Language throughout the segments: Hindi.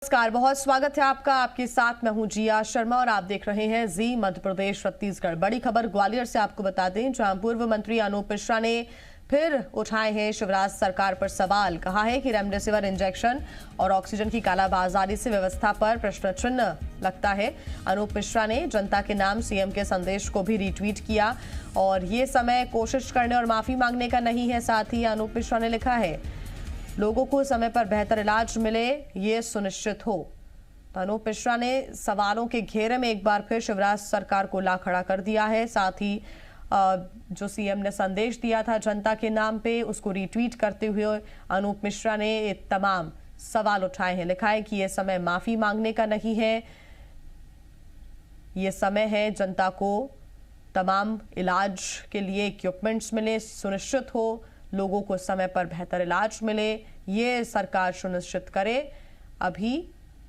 नमस्कार, बहुत स्वागत है आपका। आपके साथ मैं हूं जिया शर्मा और आप देख रहे हैं जी मध्य प्रदेश छत्तीसगढ़। बड़ी खबर ग्वालियर से आपको बता दें, जहां पूर्व मंत्री अनूप मिश्रा ने फिर उठाए हैं शिवराज सरकार पर सवाल। कहा है कि रेमडेसिविर इंजेक्शन और ऑक्सीजन की कालाबाजारी से व्यवस्था पर प्रश्न चिन्ह लगता है। अनूप मिश्रा ने जनता के नाम सीएम के संदेश को भी रीट्वीट किया और ये समय कोशिश करने और माफी मांगने का नहीं है। साथ ही अनूप मिश्रा ने लिखा है, लोगों को समय पर बेहतर इलाज मिले, ये सुनिश्चित हो। तो अनूप मिश्रा ने सवालों के घेरे में एक बार फिर शिवराज सरकार को ला खड़ा कर दिया है। साथ ही जो सीएम ने संदेश दिया था जनता के नाम पे, उसको रीट्वीट करते हुए अनूप मिश्रा ने तमाम सवाल उठाए हैं। लिखा है कि ये समय माफी मांगने का नहीं है, ये समय है जनता को तमाम इलाज के लिए इक्विपमेंट्स मिले, सुनिश्चित हो लोगों को समय पर बेहतर इलाज मिले, ये सरकार सुनिश्चित करे। अभी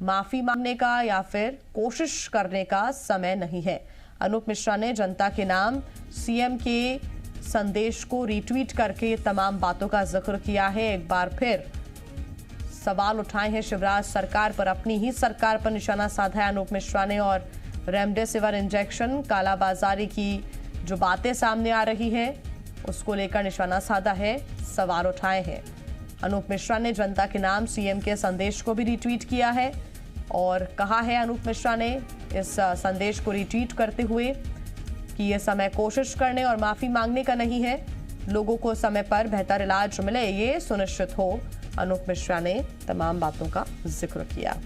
माफी मांगने का या फिर कोशिश करने का समय नहीं है। अनूप मिश्रा ने जनता के नाम सीएम के संदेश को रीट्वीट करके तमाम बातों का जिक्र किया है। एक बार फिर सवाल उठाए हैं शिवराज सरकार पर, अपनी ही सरकार पर निशाना साधा है अनूप मिश्रा ने। और रेमडेसिविर इंजेक्शन कालाबाजारी की जो बातें सामने आ रही है उसको लेकर निशाना साधा है, सवाल उठाए हैं। अनूप मिश्रा ने जनता के नाम सीएम के संदेश को भी रीट्वीट किया है और कहा है अनूप मिश्रा ने इस संदेश को रीट्वीट करते हुए कि यह समय कोशिश करने और माफी मांगने का नहीं है, लोगों को समय पर बेहतर इलाज मिले, ये सुनिश्चित हो। अनूप मिश्रा ने तमाम बातों का जिक्र किया।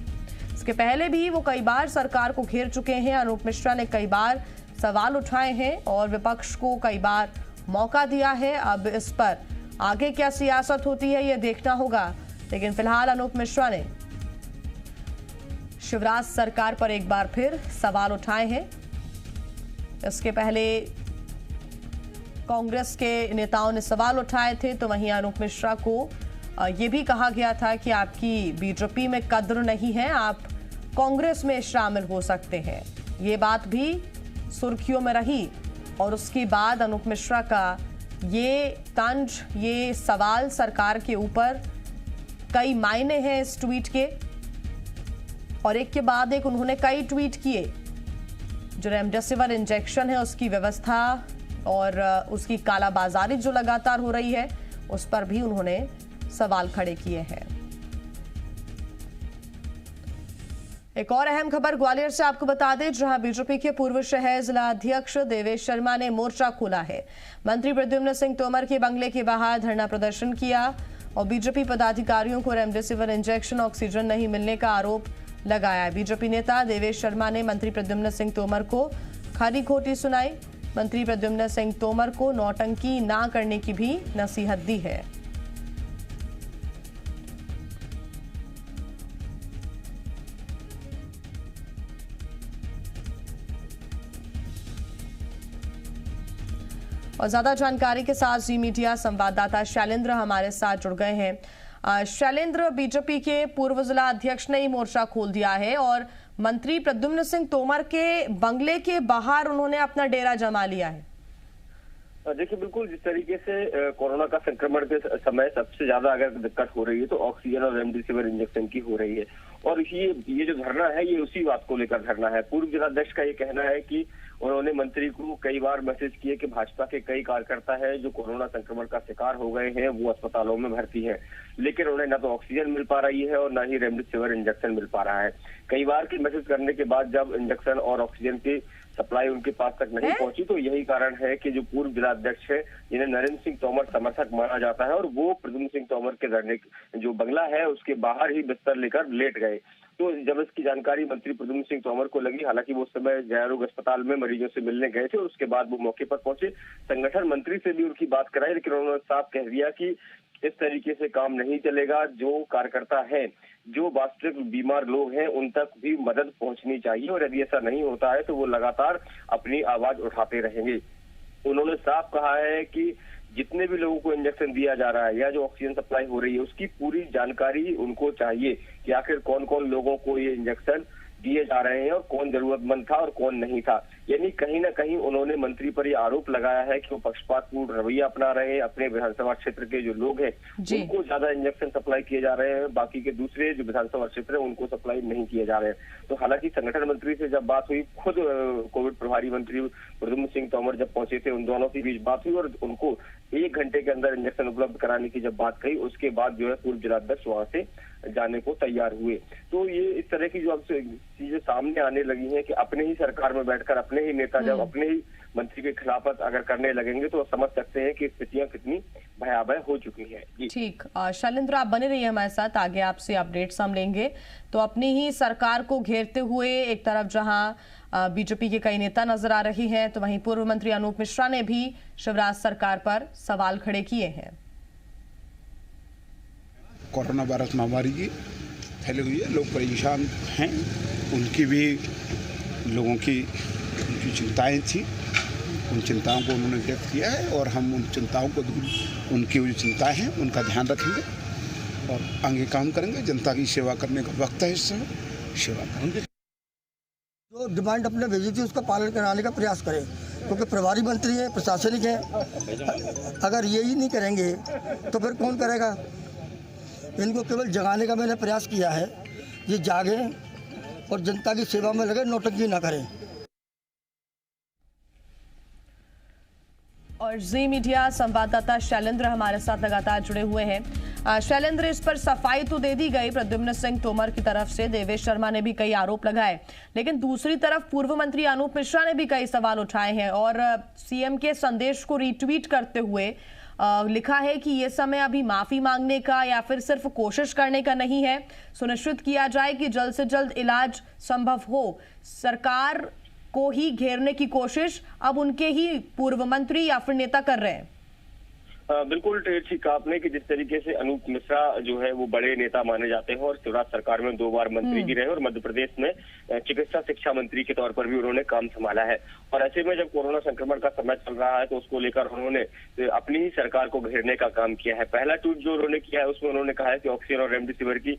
इसके पहले भी वो कई बार सरकार को घेर चुके हैं। अनूप मिश्रा ने कई बार सवाल उठाए हैं और विपक्ष को कई बार मौका दिया है। अब इस पर आगे क्या सियासत होती है ये देखना होगा, लेकिन फिलहाल अनूप मिश्रा ने शिवराज सरकार पर एक बार फिर सवाल उठाए हैं। इसके पहले कांग्रेस के नेताओं ने सवाल उठाए थे, तो वहीं अनूप मिश्रा को यह भी कहा गया था कि आपकी बीजेपी में कद्र नहीं है, आप कांग्रेस में शामिल हो सकते हैं। ये बात भी सुर्खियों में रही और उसके बाद अनूप मिश्रा का ये तंज, ये सवाल सरकार के ऊपर, कई मायने हैं इस ट्वीट के और एक के बाद एक उन्होंने कई ट्वीट किए। जो रेमडेसिविर इंजेक्शन है उसकी व्यवस्था और उसकी कालाबाजारी जो लगातार हो रही है उस पर भी उन्होंने सवाल खड़े किए हैं। एक और अहम खबर ग्वालियर से आपको बता दें, जहां बीजेपी के पूर्व शहर जिला अध्यक्ष देवेश शर्मा ने मोर्चा खोला है। मंत्री प्रद्युम्न सिंह तोमर के बंगले के बाहर धरना प्रदर्शन किया और बीजेपी पदाधिकारियों को रेमडेसिविर इंजेक्शन, ऑक्सीजन नहीं मिलने का आरोप लगाया। बीजेपी नेता देवेश शर्मा ने मंत्री प्रद्युम्न सिंह तोमर को खरी खोटी सुनाई। मंत्री प्रद्युम्न सिंह तोमर को नौटंकी ना करने की भी नसीहत दी है। और ज्यादा जानकारी के साथ जी मीडिया संवाददाता शैलेंद्र हमारे साथ जुड़ गए हैं। शैलेंद्र, बीजेपी के पूर्व जिला अध्यक्ष ने ही मोर्चा खोल दिया है और मंत्री प्रद्युम्न सिंह तोमर के बंगले के बाहर उन्होंने अपना डेरा जमा लिया है। देखिए, बिल्कुल जिस तरीके से कोरोना का संक्रमण के समय सबसे ज्यादा अगर दिक्कत हो रही है तो ऑक्सीजन और रेमडेसिविर इंजेक्शन की हो रही है और ये जो धरना है ये उसी बात को लेकर धरना है। पूर्व जिलाध्यक्ष का ये कहना है कि उन्होंने मंत्री को कई बार मैसेज किए कि भाजपा के कई कार्यकर्ता है जो कोरोना संक्रमण का शिकार हो गए हैं, वो अस्पतालों में भर्ती हैं, लेकिन उन्हें न तो ऑक्सीजन मिल पा रही है और न ही रेमडेसिविर इंजेक्शन मिल पा रहा है। कई बार की मैसेज करने के बाद जब इंजेक्शन और ऑक्सीजन की सप्लाई उनके पास तक नहीं पहुंची तो यही कारण है कि जो पूर्व जिलाध्यक्ष है, जिन्हें नरेंद्र सिंह तोमर समर्थक माना जाता है, और वो प्रद्युम्न सिंह तोमर के धरने जो बंगला है उसके बाहर ही बिस्तर लेकर लेट गए। तो जब इसकी जानकारी मंत्री प्रद्युम्न सिंह तोमर को लगी, हालांकि वो उस समय जयारोग अस्पताल में मरीजों से मिलने गए थे और उसके बाद वो मौके पर पहुंचे, संगठन मंत्री से भी उनकी बात कराई, लेकिन उन्होंने साफ कह दिया कि इस तरीके से काम नहीं चलेगा। जो कार्यकर्ता है, जो वास्तविक बीमार लोग हैं, उन तक भी मदद पहुंचनी चाहिए और यदि ऐसा नहीं होता है तो वो लगातार अपनी आवाज उठाते रहेंगे। उन्होंने साफ कहा है कि जितने भी लोगों को इंजेक्शन दिया जा रहा है या जो ऑक्सीजन सप्लाई हो रही है उसकी पूरी जानकारी उनको चाहिए कि आखिर कौन कौन लोगों को ये इंजेक्शन दिए जा रहे हैं और कौन जरूरतमंद था और कौन नहीं था। यानी कहीं ना कहीं उन्होंने मंत्री पर यह आरोप लगाया है कि वो पक्षपातपूर्ण रवैया अपना रहे हैं। अपने विधानसभा क्षेत्र के जो लोग हैं उनको ज्यादा इंजेक्शन सप्लाई किए जा रहे हैं, बाकी के दूसरे जो विधानसभा क्षेत्र है उनको सप्लाई नहीं किए जा रहे हैं। तो हालांकि संगठन मंत्री से जब बात हुई, खुद कोविड प्रभारी मंत्री प्रद्युम्न सिंह तोमर जब पहुंचे थे, उन दोनों के बीच बात हुई और उनको 1 घंटे के अंदर इंजेक्शन उपलब्ध कराने की जब बात कही, उसके बाद जो है पूर्व जिलाध्यक्ष वहां से जाने को तैयार हुए। तो ये इस तरह की जो अब चीजें सामने आने लगी हैं कि अपने ही सरकार में बैठकर अपने ही नेता जब अपने ही मंत्री के खिलाफत अगर करने लगेंगे तो समझ सकते हैं कि स्थितियां कितनी भयावह हो चुकी हैं। ठीक, शैलेंद्र आप बने रहिए हमारे साथ, आगे आपसे अपडेट्स हम लेंगे। तो अपनी ही सरकार को घेरते हुए एक तरफ जहां बीजेपी के कई नेता नजर आ रही हैं, तो वहीं पूर्व मंत्री अनूप मिश्रा ने भी शिवराज सरकार पर सवाल खड़े किए हैं। कोरोना वायरस महामारी की फैली हुई है, लोग परेशान हैं, उनकी भी लोगों की जो चिंताएं थी उन चिंताओं को उन्होंने व्यक्त किया है और हम उन चिंताओं को उनकी जो चिंताएं हैं उनका ध्यान रखेंगे और आगे काम करेंगे। जनता की सेवा करने का वक्त है, इस समय सेवा करेंगे। जो डिमांड अपने भेजी थी उसका पालन कराने का प्रयास करें, क्योंकि प्रभारी मंत्री है, प्रशासनिक है। अगर यही नहीं करेंगे तो फिर कौन करेगा? इनको केवल जगाने का मैंने प्रयास किया है, ये जागे और जनता की सेवा में लगे, नौटंकी ना करें। और जी मीडिया संवाददाता शैलेंद्र हमारे साथ लगातार जुड़े हुए हैं। शैलेंद्र, इस पर सफाई तो दे दी गई प्रद्युम्न सिंह तोमर की तरफ से, देवेश शर्मा ने भी कई आरोप लगाए, लेकिन दूसरी तरफ पूर्व मंत्री अनूप मिश्रा ने भी कई सवाल उठाए हैं और सीएम के संदेश को रीट्वीट करते हुए लिखा है कि ये समय अभी माफी मांगने का या फिर सिर्फ कोशिश करने का नहीं है, सुनिश्चित किया जाए कि जल्द से जल्द इलाज संभव हो। सरकार को ही घेरने की कोशिश अब उनके ही पूर्व मंत्री या फिर नेता कर रहे हैं। बिल्कुल ठीक कहा आपने कि जिस तरीके से अनूप मिश्रा जो है वो बड़े नेता माने जाते हैं और शिवराज सरकार में 2 बार मंत्री भी रहे और मध्य प्रदेश में चिकित्सा शिक्षा मंत्री के तौर पर भी उन्होंने काम संभाला है। और ऐसे में जब कोरोना संक्रमण का समय चल रहा है तो उसको लेकर उन्होंने अपनी ही सरकार को घेरने का काम किया है। पहला ट्वीट जो उन्होंने किया है उसमें उन्होंने कहा है कि ऑक्सीजन और रेमडेसिविर की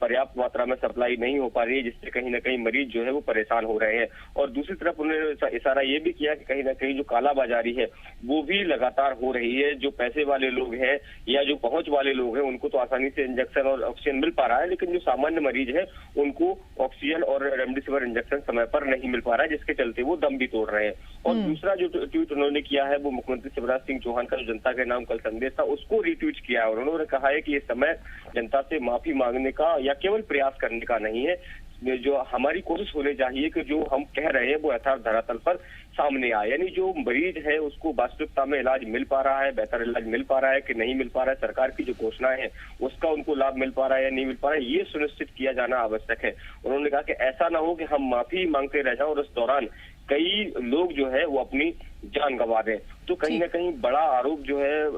पर्याप्त मात्रा में सप्लाई नहीं हो पा रही है, जिससे कहीं ना कहीं मरीज जो है वो परेशान हो रहे हैं। और दूसरी तरफ उन्होंने इशारा ये भी किया कि कहीं ना कहीं जो कालाबाजारी है वो भी लगातार हो रही है। जो पैसे वाले लोग हैं या जो पहुंच वाले लोग हैं उनको तो आसानी से इंजेक्शन और ऑक्सीजन मिल पा रहा है, लेकिन जो सामान्य मरीज है उनको ऑक्सीजन और रेमडेसिविर इंजेक्शन समय पर नहीं मिल पा रहा है, जिसके चलते वो दम भी तोड़ रहे हैं। और दूसरा जो ट्वीट उन्होंने किया है वो मुख्यमंत्री शिवराज सिंह चौहान का जो जनता के नाम कल संदेश था उसको रीट्वीट किया है और उन्होंने कहा है कि ये समय जनता से माफी मांगने का या केवल प्रयास करने का नहीं है, जो हमारी कोशिश होनी चाहिए कि जो हम कह रहे हैं वो यथार्थ धरातल पर सामने आए। यानी जो मरीज है उसको वास्तविकता में इलाज मिल पा रहा है, बेहतर इलाज मिल पा रहा है कि नहीं मिल पा रहा है, सरकार की जो घोषणाएं हैं उसका उनको लाभ मिल पा रहा है या नहीं मिल पा रहा है, ये सुनिश्चित किया जाना आवश्यक है। उन्होंने कहा कि ऐसा ना हो कि हम माफी मांगते रह जाएं और उस दौरान कई लोग जो है वो अपनी जान गंवा दें। तो कहीं ना कहीं बड़ा आरोप जो है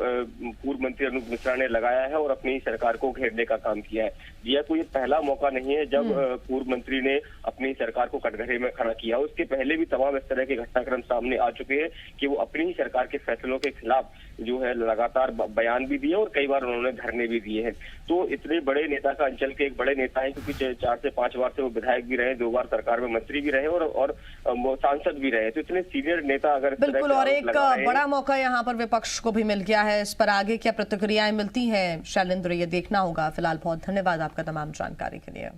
पूर्व मंत्री अनूप मिश्रा ने लगाया है और अपनी सरकार को घेरने का काम किया है। यह कोई पहला मौका नहीं है जब पूर्व मंत्री ने अपनी सरकार को कटघरे में खड़ा किया। उसके पहले भी तमाम इस तरह के घटनाक्रम सामने आ चुके हैं कि वो अपनी ही सरकार के फैसलों के खिलाफ जो है लगातार बयान भी दिए और कई बार उन्होंने धरने भी दिए हैं। तो इतने बड़े नेता का अंचल के एक बड़े नेता है, क्योंकि 4 से 5 बार से वो विधायक भी रहे, 2 बार सरकार में मंत्री भी रहे और सांसद भी रहे। तो इतने सीनियर नेता अगर बिल्कुल, और एक बड़ा मौका यहाँ पर विपक्ष को भी मिल गया है। इस पर आगे क्या प्रतिक्रियाएं मिलती हैं शैलेंद्र, ये देखना होगा। फिलहाल बहुत धन्यवाद आपका तमाम जानकारी के लिए।